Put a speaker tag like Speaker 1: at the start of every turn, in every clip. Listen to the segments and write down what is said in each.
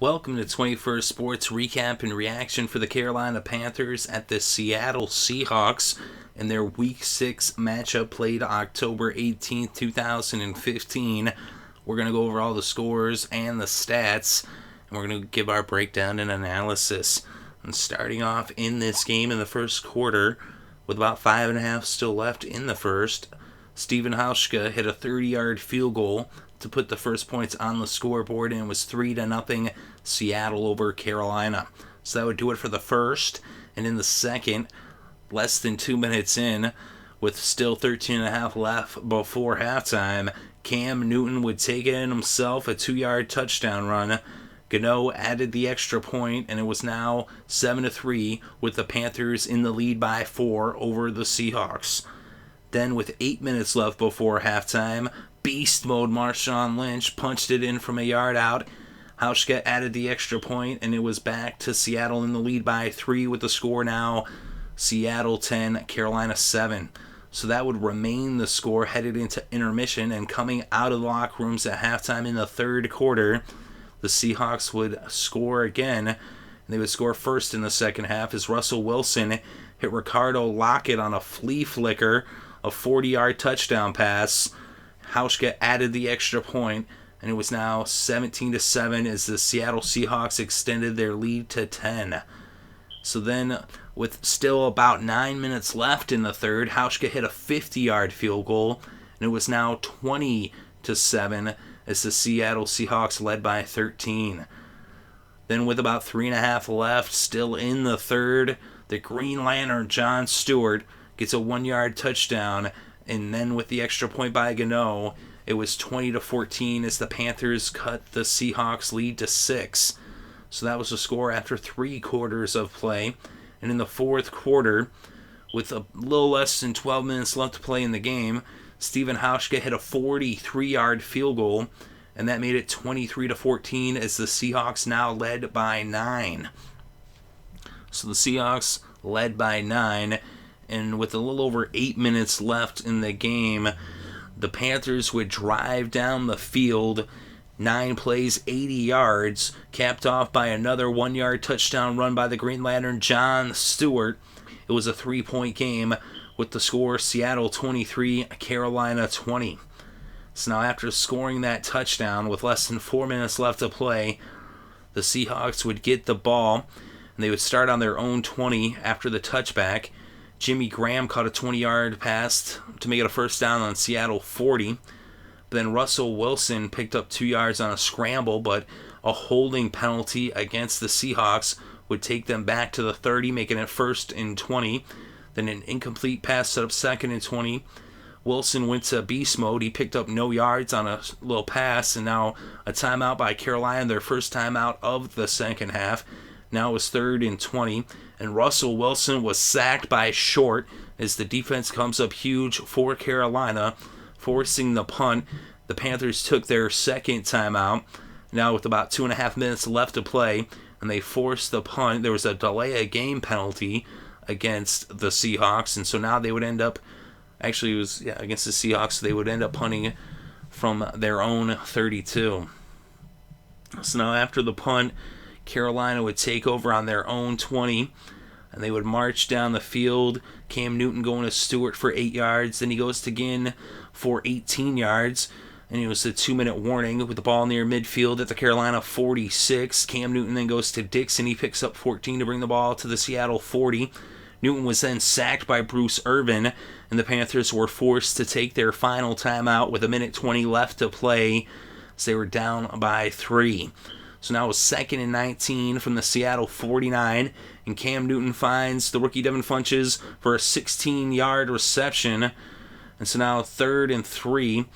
Speaker 1: Welcome to 21st Sports Recap and Reaction for the Carolina Panthers at the Seattle Seahawks in their Week 6 matchup played October 18th, 2015. We're going to go over all the scores and the stats, and we're going to give our breakdown and analysis. And starting off in this game in the first quarter, with about 5.5 still left in the first, Steven Hauschka hit a 30-yard field goal to put the first points on the scoreboard, and it was 3-0 Seattle over Carolina. So that would do it for the first. And in the second, less than 2 minutes in, with still 13.5 left before halftime, Cam Newton would take it in himself, a 2-yard touchdown run. Gano added the extra point, and it was now 7-3, with the Panthers in the lead by 4 over the Seahawks. Then, with 8 minutes left before halftime, beast mode Marshawn Lynch punched it in from a yard out. Hauschka added the extra point, and it was back to Seattle in the lead by 3, with the score now Seattle 10, Carolina 7. So that would remain the score headed into intermission, and coming out of the locker rooms at halftime in the third quarter, the Seahawks would score again, and they would score first in the second half as Russell Wilson hit Ricardo Lockett on a flea flicker, a 40-yard touchdown pass. Hauschka added the extra point, and it was now 17-7 as the Seattle Seahawks extended their lead to 10. So then, with still about 9 minutes left in the third, Hauschka hit a 50-yard field goal, and it was now 20-7 as the Seattle Seahawks led by 13. Then with about 3.5 left, still in the third, the Green Lantern John Stewart gets a 1-yard touchdown, and then with the extra point by Gano, it was 20-14 as the Panthers cut the Seahawks lead to 6. So that was the score after 3 quarters of play. And in the fourth quarter, with a little less than 12 minutes left to play in the game, Steven Hauschka hit a 43-yard field goal, and that made it 23-14 as the Seahawks now led by 9. So the Seahawks led by 9, and with a little over 8 minutes left in the game, the Panthers would drive down the field, 9 plays, 80 yards, capped off by another 1-yard touchdown run by the Green Lantern John Stewart. It was a 3-point game with the score Seattle 23, Carolina 20. So now after scoring that touchdown with less than 4 minutes left to play, the Seahawks would get the ball, and they would start on their own 20 after the touchback. Jimmy Graham caught a 20-yard pass to make it a first down on Seattle 40. But then Russell Wilson picked up 2 yards on a scramble, but a holding penalty against the Seahawks would take them back to the 30, making it 1st and 20. Then an incomplete pass set up 2nd and 20. Wilson went to beast mode. He picked up no yards on a little pass, and now a timeout by Carolina, their first timeout of the second half. Now it was 3rd and 20, and Russell Wilson was sacked by Short as the defense comes up huge for Carolina, forcing the punt. The Panthers took their second timeout, now with about 2.5 minutes left to play, and they forced the punt. There was a delay of game penalty against the Seahawks, and so now they would end up, actually it was against the Seahawks, so they would end up punting from their own 32. So now after the punt, Carolina would take over on their own 20, and they would march down the field. Cam Newton going to Stewart for 8 yards. Then he goes to Ginn for 18 yards, and it was a 2-minute warning with the ball near midfield at the Carolina 46. Cam Newton then goes to Dixon. He picks up 14 to bring the ball to the Seattle 40. Newton was then sacked by Bruce Irvin, and the Panthers were forced to take their final timeout with 1:20 left to play, so they were down by 3. So now it was 2nd and 19 from the Seattle 49, and Cam Newton finds the rookie Devin Funchess for a 16-yard reception. And so now 3rd and 3.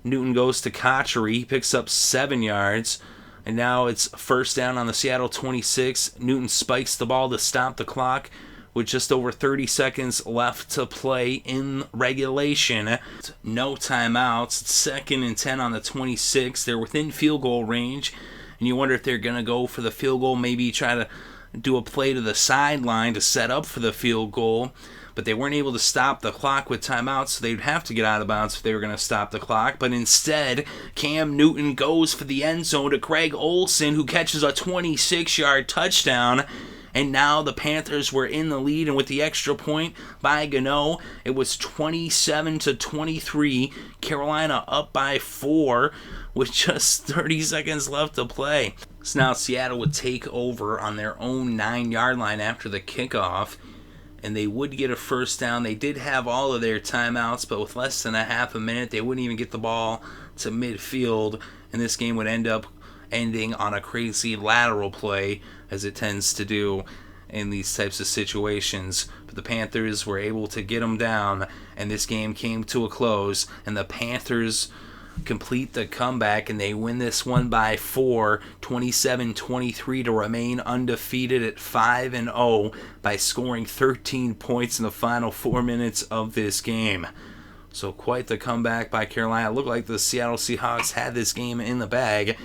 Speaker 1: Newton goes to Cotchery. He picks up 7 yards. And now it's first down on the Seattle 26. Newton spikes the ball to stop the clock with just over 30 seconds left to play in regulation. No timeouts. It's 2nd and 10 on the 26. They're within field goal range. And you wonder if they're going to go for the field goal, maybe try to do a play to the sideline to set up for the field goal. but they weren't able to stop the clock with timeouts, so they'd have to get out of bounds if they were going to stop the clock. But instead, Cam Newton goes for the end zone to Greg Olsen, who catches a 26-yard touchdown. And now the Panthers were in the lead, and with the extra point by Gano, it was 27-23. Carolina up by 4 with just 30 seconds left to play. So now Seattle would take over on their own 9-yard line after the kickoff, and they would get a first down. They did have all of their timeouts, but with less than a half a minute, they wouldn't even get the ball to midfield, and this game would end up ending on a crazy lateral play, as it tends to do in these types of situations. But the Panthers were able to get them down, and this game came to a close, and the Panthers complete the comeback, and they win this one by 4, 27-23, to remain undefeated at 5-0 by scoring 13 points in the final 4 minutes of this game. So quite the comeback by Carolina. It looked like the Seattle Seahawks had this game in the bag,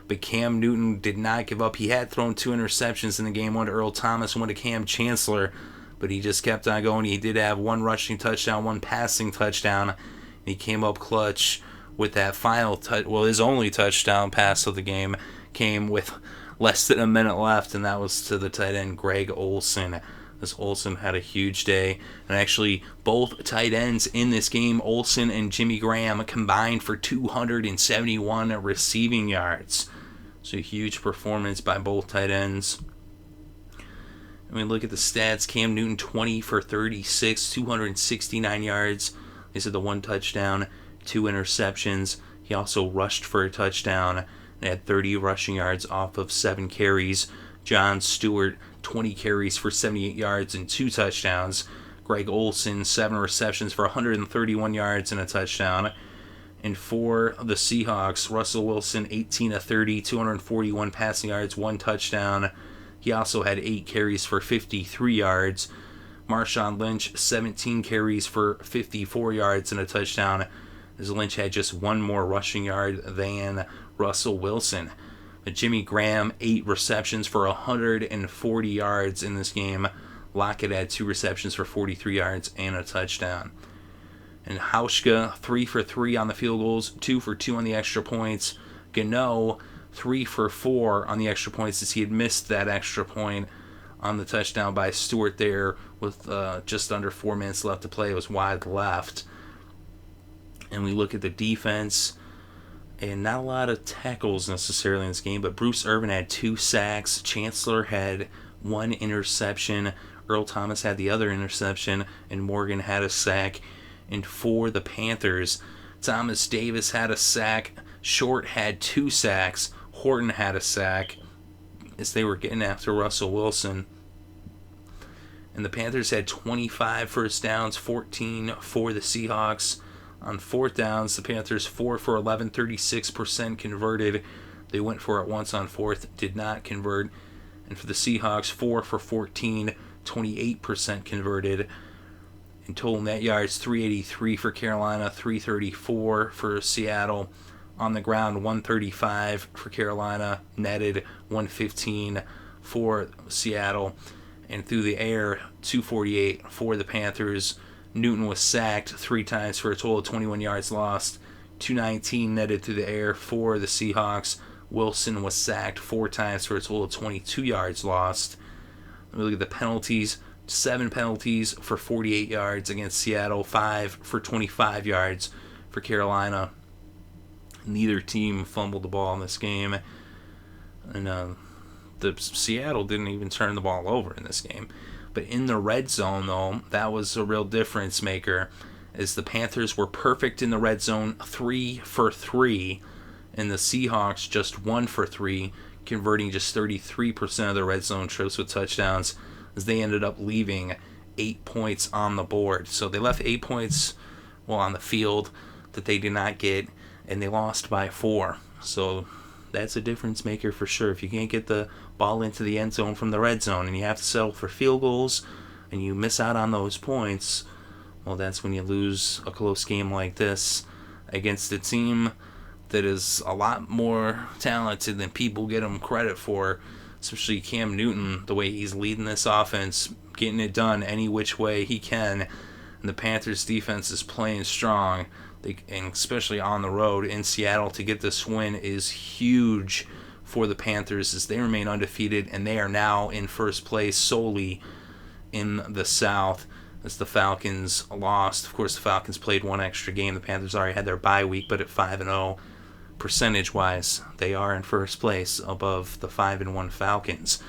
Speaker 1: but Cam Newton did not give up. He had thrown 2 interceptions in the game, one to Earl Thomas, one to Cam Chancellor, but he just kept on going. He did have 1 rushing touchdown, 1 passing touchdown, and he came up clutch with that final his only touchdown pass of the game came with less than a minute left, and that was to the tight end Greg Olsen. This Olsen had a huge day, and actually both tight ends in this game, Olsen and Jimmy Graham, combined for 271 receiving yards. So a huge performance by both tight ends. And we look at the stats. Cam Newton 20 for 36, 269 yards. He had the 1 touchdown, 2 interceptions. He also rushed for a touchdown and had 30 rushing yards off of 7 carries. John Stewart, 20 carries for 78 yards and 2 touchdowns. Greg Olsen, 7 receptions for 131 yards and a touchdown. And for the Seahawks, Russell Wilson, 18 of 30, 241 passing yards, 1 touchdown. He also had 8 carries for 53 yards. Marshawn Lynch, 17 carries for 54 yards and a touchdown, as Lynch had just 1 more rushing yard than Russell Wilson. But Jimmy Graham, 8 receptions for 140 yards in this game. Lockett had 2 receptions for 43 yards and a touchdown. And Hauschka, 3 for 3 on the field goals, 2 for 2 on the extra points. Gano, 3 for 4 on the extra points, as he had missed that extra point on the touchdown by Stewart there with just under 4 minutes left to play. It was wide left. And we look at the defense, and not a lot of tackles necessarily in this game, but Bruce Irvin had 2 sacks. Chancellor had 1 interception. Earl Thomas had the other interception, and Morgan had a sack. And for the Panthers, Thomas Davis had a sack. Short had 2 sacks. Horton had a sack as they were getting after Russell Wilson. And the Panthers had 25 first downs, 14 for the Seahawks. On 4th downs, the Panthers 4 for 11, 36% converted. They went for it once on 4th, did not convert. And for the Seahawks, 4 for 14, 28% converted. In total net yards, 383 for Carolina, 334 for Seattle. On the ground, 135 for Carolina, netted 115 for Seattle. And through the air, 248 for the Panthers. Newton was sacked 3 times for a total of 21 yards lost. 219 netted through the air for the Seahawks. Wilson was sacked 4 times for a total of 22 yards lost. Let me look at the penalties. 7 penalties for 48 yards against Seattle. 5 for 25 yards for Carolina. Neither team fumbled the ball in this game. And the Seattle didn't even turn the ball over in this game. But in the red zone, though, that was a real difference maker, as the Panthers were perfect in the red zone, 3 for 3, and the Seahawks just 1 for 3, converting just 33% of their red zone trips with touchdowns, as they ended up leaving 8 points on the board. So they left 8 points, on the field that they did not get, and they lost by 4. So that's a difference maker for sure. If you can't get the ball into the end zone from the red zone and you have to settle for field goals and you miss out on those points, well, that's when you lose a close game like this against a team that is a lot more talented than people get them credit for, especially Cam Newton, the way he's leading this offense, getting it done any which way he can. And the Panthers defense is playing strong, and especially on the road in Seattle. To get this win is huge for the Panthers as they remain undefeated, and they are now in first place solely in the South as the Falcons lost. Of course, the Falcons played one extra game. The Panthers already had their bye week, but at 5-0, percentage-wise, they are in first place above the 5-1 Falcons.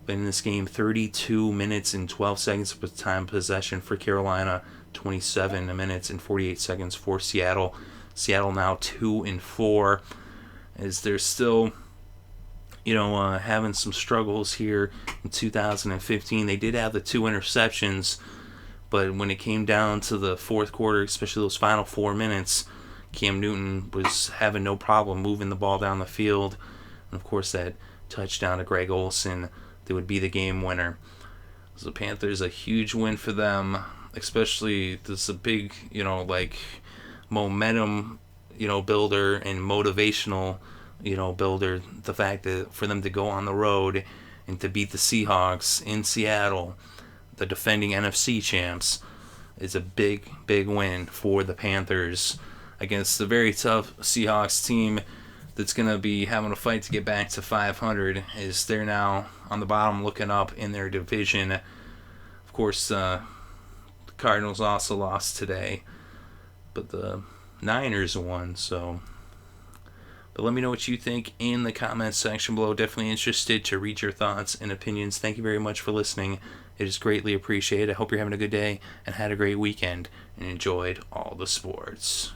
Speaker 1: But in this game, 32 minutes and 12 seconds of time possession for Carolina, 27 minutes and 48 seconds for Seattle. Seattle now 2-4, as they're still, having some struggles here in 2015. They did have the 2 interceptions, but when it came down to the fourth quarter, especially those final 4 minutes, Cam Newton was having no problem moving the ball down the field. And of course, that touchdown to Greg Olsen that would be the game winner. So the Panthers, a huge win for them, especially this is a big, momentum, builder and motivational, builder. The fact that for them to go on the road and to beat the Seahawks in Seattle, the defending NFC champs, is a big, big win for the Panthers against the very tough Seahawks team that's going to be having a fight to get back to 500, as they're now on the bottom looking up in their division. Of course, the Cardinals also lost today, but the Niners won. But let me know what you think in the comments section below. Definitely interested to read your thoughts and opinions. Thank you very much for listening. It is greatly appreciated. I hope you're having a good day and had a great weekend and enjoyed all the sports.